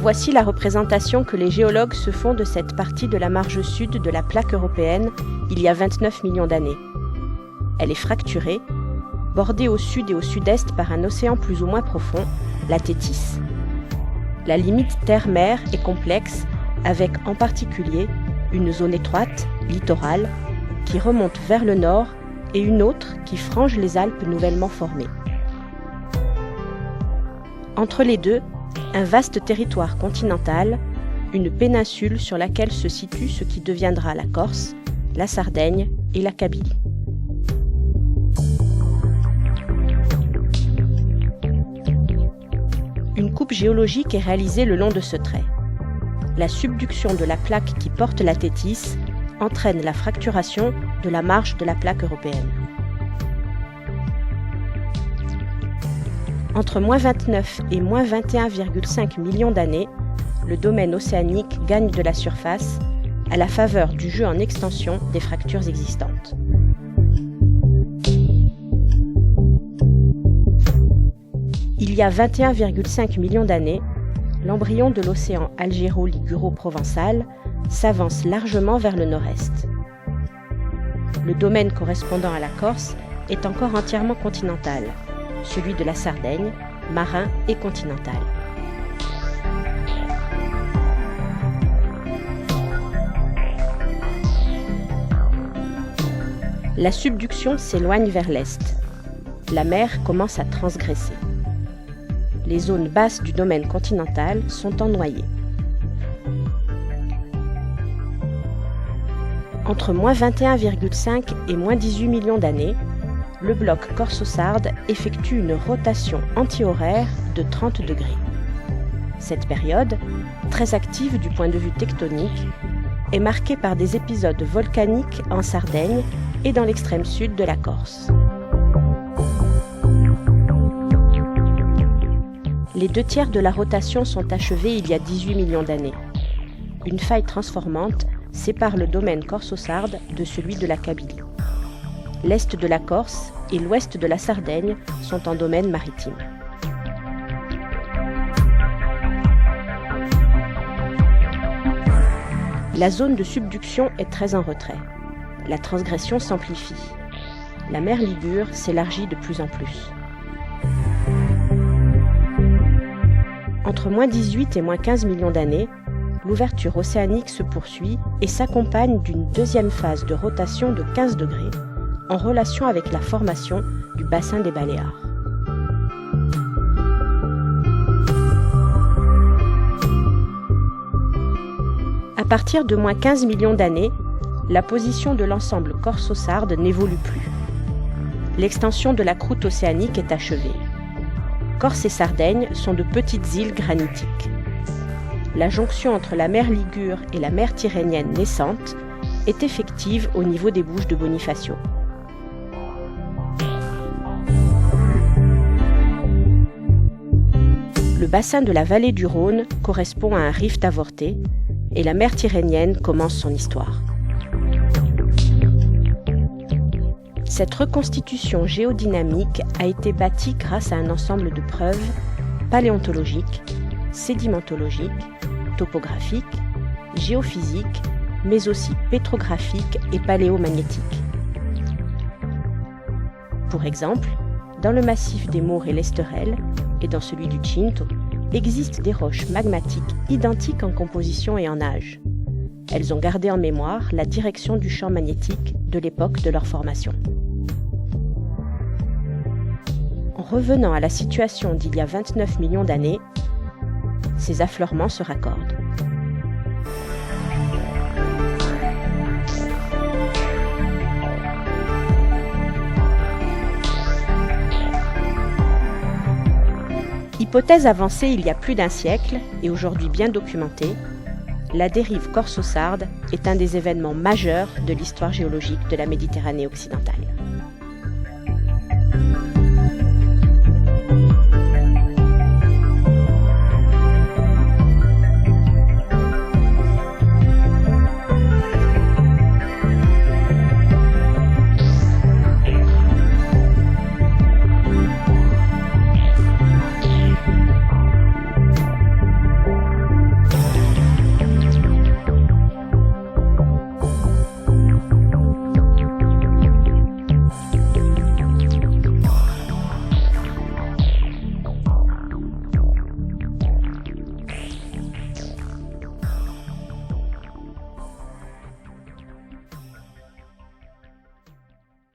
Voici la représentation que les géologues se font de cette partie de la marge sud de la plaque européenne il y a 29 millions d'années. Elle est fracturée, bordée au sud et au sud-est par un océan plus ou moins profond, la Thétis. La limite terre-mer est complexe, avec en particulier une zone étroite, littorale, qui remonte vers le nord et une autre qui frange les Alpes nouvellement formées. Entre les deux, un vaste territoire continental, une péninsule sur laquelle se situe ce qui deviendra la Corse, la Sardaigne et la Kabylie. Une coupe géologique est réalisée le long de ce trait. La subduction de la plaque qui porte la Thétis entraîne la fracturation de la marge de la plaque européenne. Entre -29 et -21,5 millions d'années, le domaine océanique gagne de la surface à la faveur du jeu en extension des fractures existantes. Il y a 21,5 millions d'années, l'embryon de l'océan algéro-liguro-provençal s'avance largement vers le nord-est. Le domaine correspondant à la Corse est encore entièrement continental, celui de la Sardaigne, marin et continental. La subduction s'éloigne vers l'est. La mer commence à transgresser. Les zones basses du domaine continental sont ennoyées. Entre -21,5 et -18 millions d'années, le bloc corso-sarde effectue une rotation antihoraire de 30 degrés. Cette période, très active du point de vue tectonique, est marquée par des épisodes volcaniques en Sardaigne et dans l'extrême sud de la Corse. Les 2/3 de la rotation sont achevés il y a 18 millions d'années. Une faille transformante sépare le domaine corso-sarde de celui de la Kabylie. L'est de la Corse et l'ouest de la Sardaigne sont en domaine maritime. La zone de subduction est très en retrait. La transgression s'amplifie. La mer Ligure s'élargit de plus en plus. Entre -18 et -15 millions d'années, l'ouverture océanique se poursuit et s'accompagne d'une deuxième phase de rotation de 15 degrés en relation avec la formation du bassin des Baléares. À partir de -15 millions d'années, la position de l'ensemble corso-sarde n'évolue plus. L'extension de la croûte océanique est achevée. Corse et Sardaigne sont de petites îles granitiques. La jonction entre la mer Ligure et la mer Tyrrhénienne naissante est effective au niveau des Bouches de Bonifacio. Le bassin de la vallée du Rhône correspond à un rift avorté et la mer Tyrrhénienne commence son histoire. Cette reconstitution géodynamique a été bâtie grâce à un ensemble de preuves paléontologiques, sédimentologiques, topographiques, géophysiques, mais aussi pétrographiques et paléomagnétiques. Pour exemple, dans le massif des Maures et l'Esterel, et dans celui du Cinto, existent des roches magmatiques identiques en composition et en âge. Elles ont gardé en mémoire la direction du champ magnétique de l'époque de leur formation. En revenant à la situation d'il y a 29 millions d'années, ces affleurements se raccordent. Hypothèse avancée il y a plus d'un siècle et aujourd'hui bien documentée, la dérive corso-sarde est un des événements majeurs de l'histoire géologique de la Méditerranée occidentale.